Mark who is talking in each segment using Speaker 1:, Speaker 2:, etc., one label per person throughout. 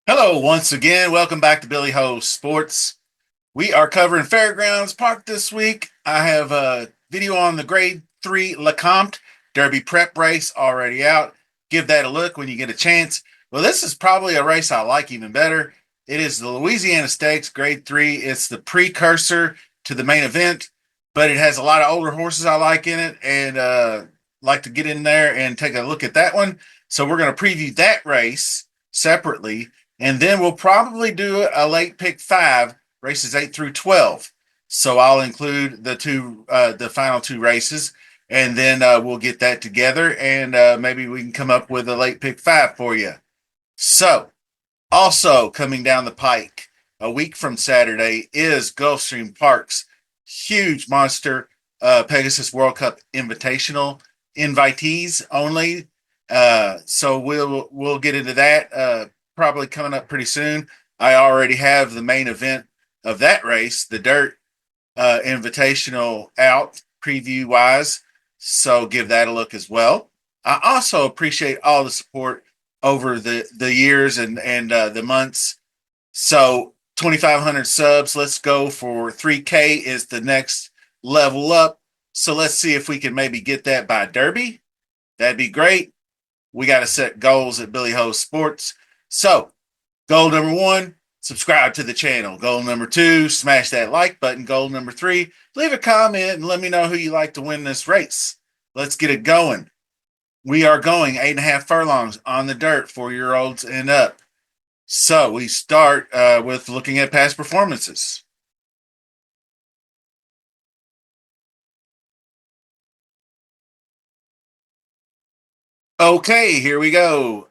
Speaker 1: Hello, once again. Welcome back to Billy Ho Sports. We are covering Fairgrounds Park this week. I have a video on the Grade 3 Lecomte Derby Prep race already out. Give that a look when you get a chance. Well, this is probably a race I like even better. It is the Louisiana Stakes Grade 3. It's the precursor to the main event, but it has a lot of older horses I like in it and like to get in there and take a look at that one. So we're going to preview that race separately, and then we'll probably do a late pick five, races 8 through 12. So I'll include the final two races, and then we'll get that together, and maybe we can come up with a late pick five for you. So, also coming down the pike a week from Saturday is Gulfstream Park's huge monster Pegasus World Cup Invitational invitees only. So we'll get into that probably coming up pretty soon. I already have the main event of that race, the Dirt Invitational, out preview wise. So give that a look as well. I also appreciate all the support over the years and the months. So 2,500 subs. Let's go for 3K is the next level up. So let's see if we can maybe get that by Derby. That'd be great. We got to set goals at Billy Ho Sports. So goal number one, subscribe to the channel. Goal number two, smash that like button. Goal number three, leave a comment and let me know who you like to win this race. Let's get it going. We are going 8.5 furlongs on the dirt, 4-year-olds and up. So we start with looking at past performances. Okay, here we go.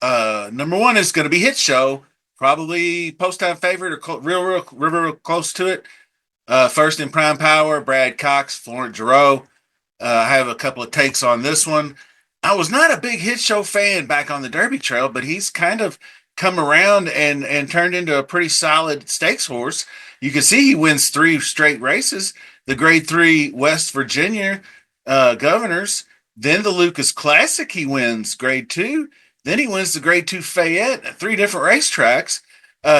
Speaker 1: Number one is going to be Hit Show, probably post time favorite or real close to it. First in Prime Power, Brad Cox, Florent Giroux. I have a couple of takes on this one. I was not a big Hit Show fan back on the Derby Trail, but he's kind of come around and turned into a pretty solid stakes horse. You can see he wins 3 straight races: the Grade 3 West Virginia Governors, then the Lucas Classic. He wins Grade 2, then he wins the Grade 2 Fayette at 3 different racetracks.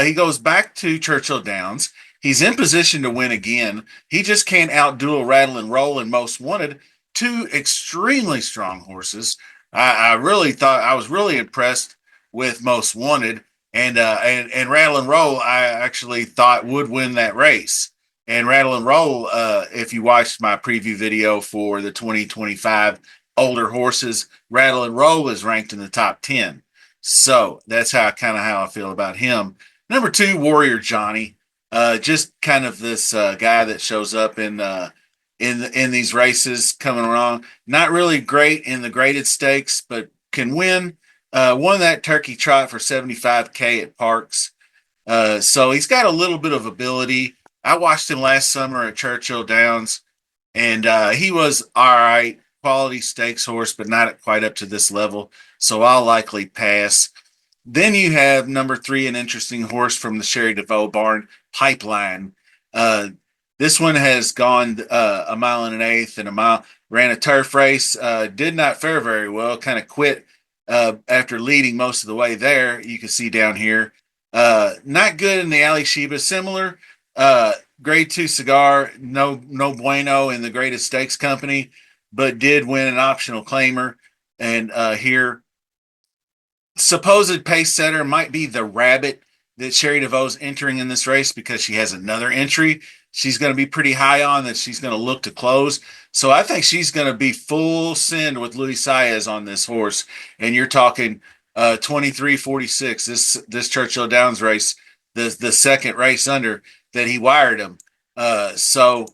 Speaker 1: He goes back to Churchill Downs. He's in position to win again. He just can't outduel Rattle and Roll and Most Wanted, 2 extremely strong horses. I really thought I was really impressed with Most Wanted, and Rattle and Roll. I actually thought would win that race. And Rattle and Roll, if you watched my preview video for the 2025 older horses, Rattle and Roll is ranked in the top 10. So that's how I feel about him. Number 2, Warrior Johnny. Just kind of this guy that shows up in these races coming along. Not really great in the graded stakes, but can win. Won that Turkey Trot for 75K at Parks. So he's got a little bit of ability. I watched him last summer at Churchill Downs, and he was all right, quality stakes horse, but not quite up to this level. So I'll likely pass. Then you have number 3, an interesting horse from the Sherry DeVoe barn, Pipeline. Uh, this one has gone a mile and an eighth and a mile. Ran a turf race, did not fare very well. Kind of quit after leading most of the way there. You can see down here. Not good in the Ali Sheba. Similar Grade 2 Cigar, no bueno in the Greatest Stakes Company, but did win an optional claimer. And here, supposed pace setter might be the Rabbit that Sherry DeVoe's entering in this race, because she has another entry she's going to be pretty high on that she's going to look to close. So I think she's going to be full send with Luis Saez on this horse. And you're talking 23-46, this Churchill Downs race, the second race under that he wired him. So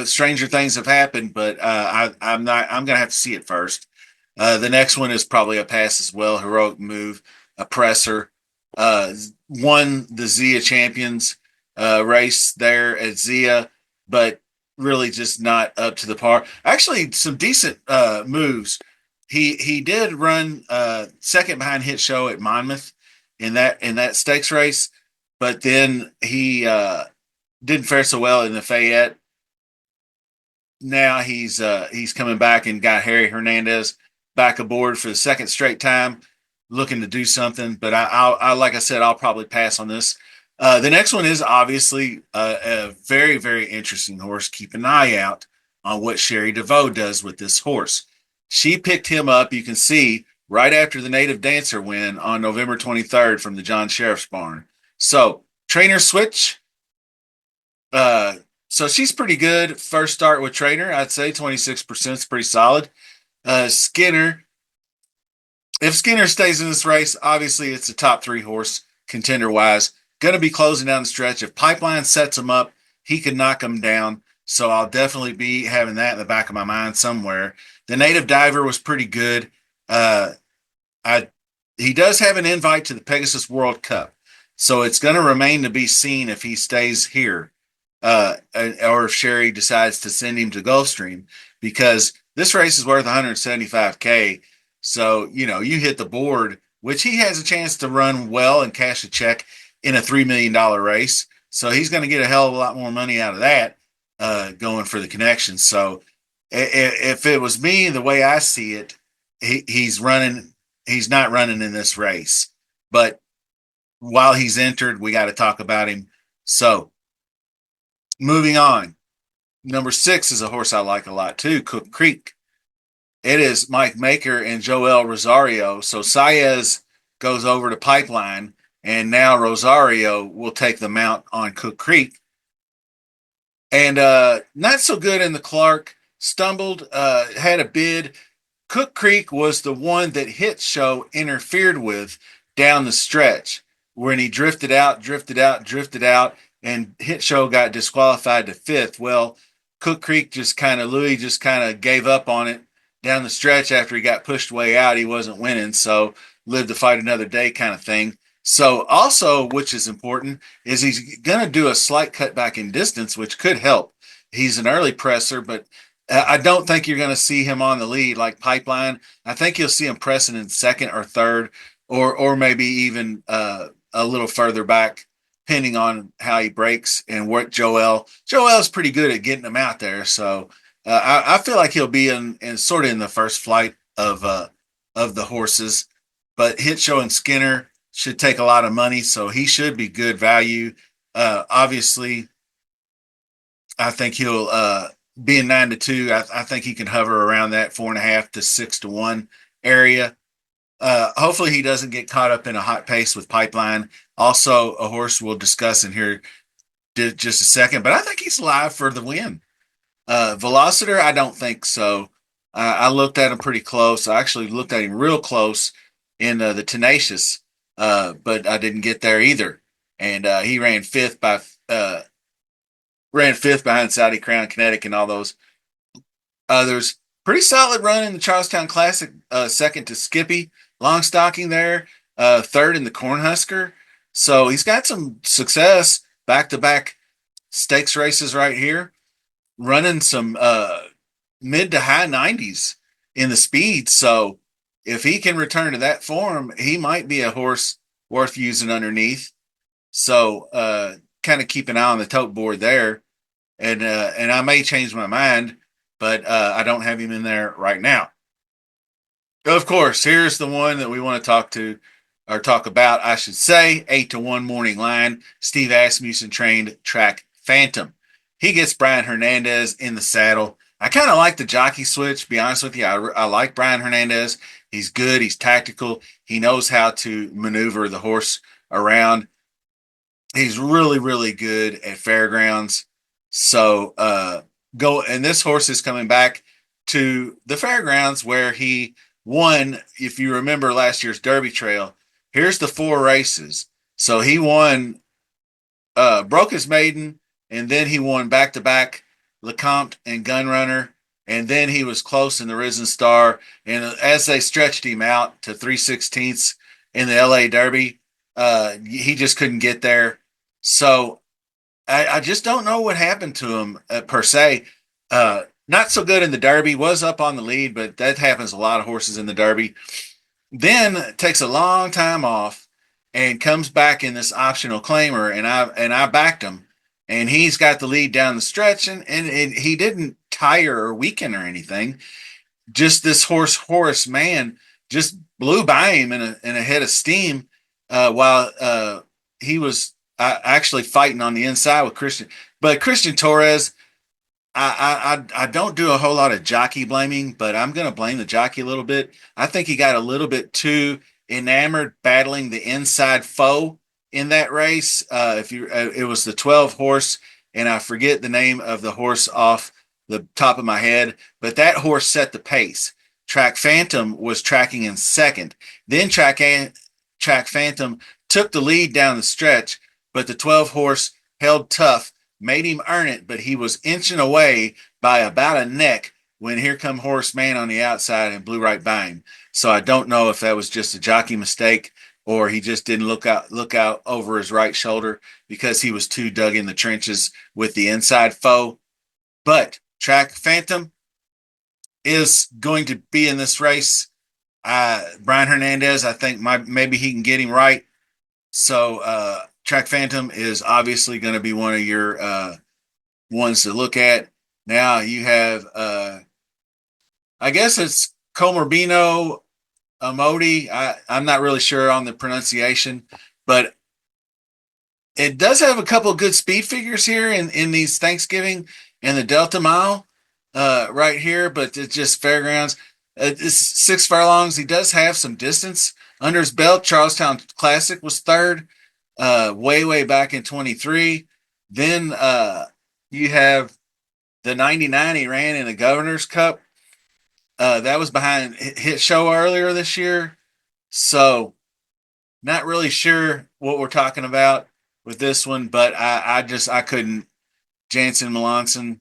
Speaker 1: stranger things have happened, but I'm going to have to see it first. The next one is probably a pass as well. Heroic Move, Oppressor, won the Zia Champions race there at Zia, but really just not up to the par. Actually, some decent moves. He did run second behind Hit Show at Monmouth in that stakes race. but then he didn't fare so well in the Fayette. Now he's coming back and got Harry Hernandez back aboard for the second straight time, looking to do something. But I like I said, I'll probably pass on this. The next one is obviously a very very interesting horse. Keep an eye out on what Sherry DeVoe does with this horse. She picked him up. You can see right after the Native Dancer win on November 23rd from the John Sheriff's Barn. So trainer switch. Uh, so she's pretty good. First start with trainer, I'd say 26% is pretty solid. Skinner, if Skinner stays in this race, obviously it's a top three horse contender wise. Going to be closing down the stretch. If Pipeline sets him up, he could knock him down. So I'll definitely be having that in the back of my mind somewhere. The Native Diver was pretty good. Uh, I He does have an invite to the Pegasus World Cup, so it's going to remain to be seen if he stays here, or if Sherry decides to send him to Gulfstream, because this race is worth 175K. So you hit the board, which he has a chance to run well and cash a check in a $3 million race. So he's going to get a hell of a lot more money out of that, going for the connection. So if it was me, the way I see it, he's running. He's not running in this race, but while he's entered, we got to talk about him. So moving on, number 6 is a horse I like a lot too, Cook Creek. It is Mike Maker and Joel Rosario. So Saez goes over to Pipeline, and now Rosario will take the mount on Cook Creek. And not so good in the Clark. Stumbled, had a bid. Cook Creek was the one that Hit Show interfered with down the stretch when he drifted out, and Hit Show got disqualified to fifth. Well, Louis just kind of gave up on it down the stretch after he got pushed way out. He wasn't winning, so lived to fight another day kind of thing. So also, which is important, is he's going to do a slight cutback in distance, which could help. He's an early presser, but I don't think you're going to see him on the lead like Pipeline. I think you'll see him pressing in second or third, or maybe even a little further back, depending on how he breaks and what Joel's pretty good at getting him out there. So I feel like he'll be in sort of in the first flight of the horses. But Hit Show and Skinner should take a lot of money, so he should be good value. Obviously, I think he'll being 9-2. I think he can hover around that 4.5 to 6-1 area. Hopefully, he doesn't get caught up in a hot pace with Pipeline. Also, a horse we'll discuss in here just a second, but I think he's live for the win. Velociter, I don't think so. I looked at him pretty close. I actually looked at him real close in the Tenacious, but I didn't get there either. And he ran fifth behind Saudi Crown, Kinetic, and all those others. Pretty solid run in the Charlestown Classic. Second to Skippy Longstocking there. Third in the Cornhusker. So he's got some success back to back stakes races right here, running some mid to high 90s in the speed. So if he can return to that form, he might be a horse worth using underneath. So kind of keep an eye on the tote board there. And I may change my mind, but I don't have him in there right now. Of course, here's the one that we want to talk about, I should say. 8-1 morning line. Steve Asmussen trained track Phantom. He gets Brian Hernandez in the saddle. I kind of like the jockey switch, be honest with you. I like Brian Hernandez. He's good. He's tactical. He knows how to maneuver the horse around. He's really, really good at Fairgrounds. So and this horse is coming back to the Fairgrounds where he won. If you remember last year's Derby Trail, here's the 4 races. So he won, broke his maiden, and then he won back to back Lecomte and Gunrunner, and then he was close in the Risen Star. And as they stretched him out to 3/16 in the LA Derby, he just couldn't get there. So I just don't know what happened to him per se. Not so good in the Derby, was up on the lead, but that happens to a lot of horses in the Derby. Then takes a long time off and comes back in this optional claimer, and I backed him, and he's got the lead down the stretch, and he didn't tire or weaken or anything. Just this Horace Mann just blew by him in a head of steam, while he was actually fighting on the inside with Christian. But Christian Torres, I don't do a whole lot of jockey blaming, but I'm going to blame the jockey a little bit. I think he got a little bit too enamored battling the inside foe in that race. If you, it was the 12 horse, and I forget the name of the horse off the top of my head, but that horse set the pace. Track Phantom was tracking in second. Then Track Phantom took the lead down the stretch, but the 12 horse held tough, made him earn it, but he was inching away by about a neck when here come Horace Mann on the outside and blew right by him. So I don't know if that was just a jockey mistake or he just didn't look out over his right shoulder because he was too dug in the trenches with the inside foe. But Track Phantom is going to be in this race. Brian Hernandez, I think maybe he can get him right. So Track Phantom is obviously going to be one of your ones to look at. Now you have, I guess it's Comorbino Amodi. I'm not really sure on the pronunciation, but it does have a couple of good speed figures here in these Thanksgiving and the Delta Mile right here, but it's just Fairgrounds. It's 6 furlongs. He does have some distance under his belt. Charlestown Classic was third, way back in 23. Then you have the 99 he ran in the Governor's Cup. That was behind Hit Show earlier this year. So not really sure what we're talking about with this one, but I couldn't. Jansen Melanson,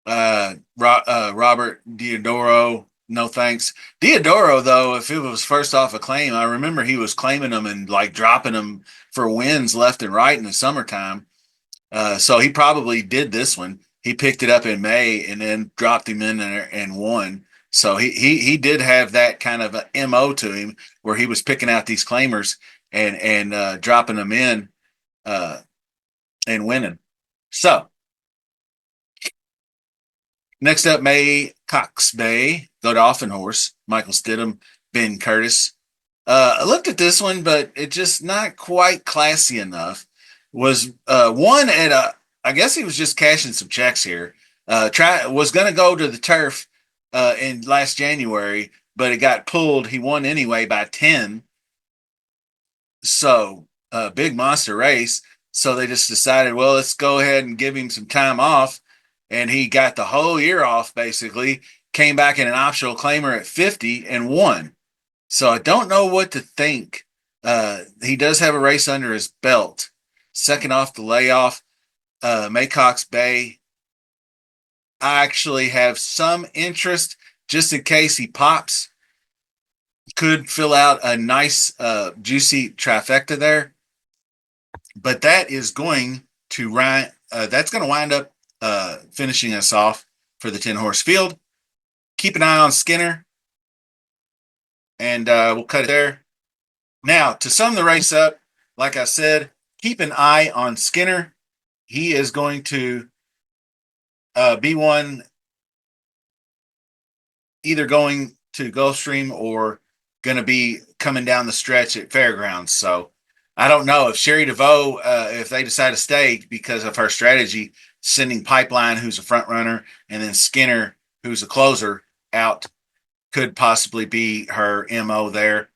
Speaker 1: Robert Diodoro, no thanks. Diodoro, though, if it was first off a claim, I remember he was claiming them and like dropping them for wins left and right in the summertime. So he probably did this one. He picked it up in May and then dropped him in there and won. So he did have that kind of a MO to him where he was picking out these claimers and dropping them in uh, and winning. So next up, May Cox Bay, Godolphin horse, Michael Stidham, Ben Curtis. I looked at this one, but it just not quite classy enough. Was one at a, I guess he was just cashing some checks here. Was going to go to the turf in last January, but it got pulled. He won anyway by 10. So big monster race. So they just decided, well, let's go ahead and give him some time off. And he got the whole year off, basically. Came back in an optional claimer at 50 and won. So I don't know what to think. He does have a race under his belt. Second off the layoff, Maycox Bay. I actually have some interest just in case he pops. Could fill out a nice, juicy trifecta there. But that is going to that's going to wind up finishing us off for the 10 horse field. Keep an eye on Skinner, and we'll cut it there. Now, to sum the race up, like I said, keep an eye on Skinner. He is going to be one either going to Gulfstream or going to be coming down the stretch at Fairgrounds. So I don't know if Sherry DeVoe, if they decide to stay because of her strategy, sending Pipeline, who's a front runner, and then Skinner, who's a closer, out, could possibly be her MO there.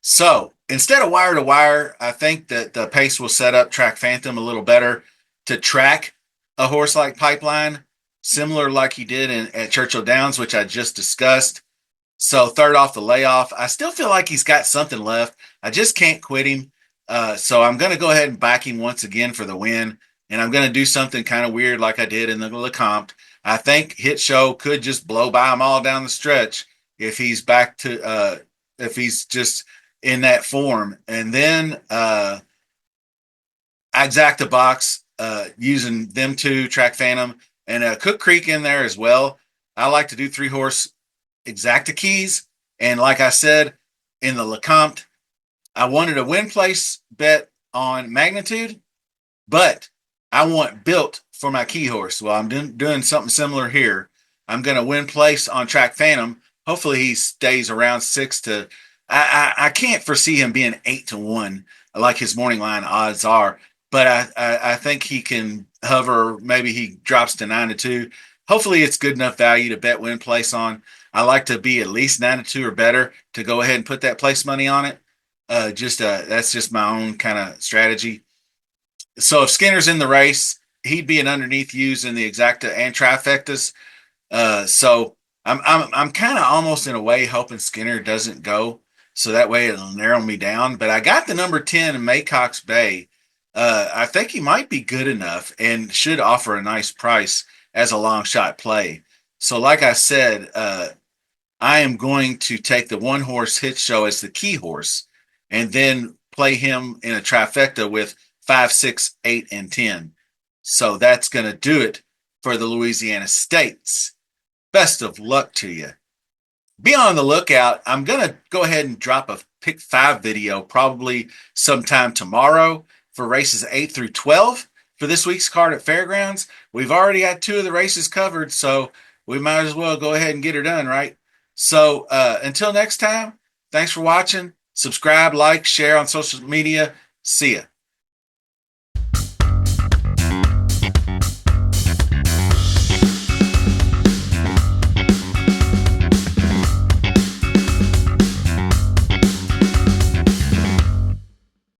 Speaker 1: So instead of wire to wire, I think that the pace will set up Track Phantom a little better to track a horse like Pipeline, similar like he did at Churchill Downs, which I just discussed. So third off the layoff, I still feel like he's got something left. I just can't quit him. So I'm going to go ahead and back him once again for the win. And I'm going to do something kind of weird like I did in the Lecomte. I think Hit Show could just blow by him all down the stretch if he's back to if he's just in that form. And then Exacta Box using them two, Track Phantom, and Cook Creek in there as well. I like to do 3 horse Exacta keys. And like I said, in the Lecomte, I wanted a win place bet on Magnitude, but I want built for my key horse. Well, I'm doing something similar here. I'm going to win place on Track Phantom. Hopefully, he stays around six to. I can't foresee him being 8-1 like his morning line odds are, but I think he can hover. Maybe he drops to 9-2. Hopefully, it's good enough value to bet win place on. I like to be at least 9-2 or better to go ahead and put that place money on it. Just That's just my own kind of strategy. So if Skinner's in the race, he'd be an underneath using the exacta and trifectas. So I'm kind of almost in a way hoping Skinner doesn't go, so that way it'll narrow me down. But I got the number 10 in Maycox Bay. I think he might be good enough and should offer a nice price as a long shot play. So like I said, I am going to take the one horse hit show as the key horse and then play him in a trifecta with 5, 6, 8, and 10. So that's going to do it for the Louisiana States. Best of luck to you. Be on the lookout. I'm going to go ahead and drop a pick five video probably sometime tomorrow for races 8 through 12 for this week's card at Fairgrounds. We've already got two of the races covered, so we might as well go ahead and get her done, right? So until next time, thanks for watching. Subscribe, like, share on social media. See ya.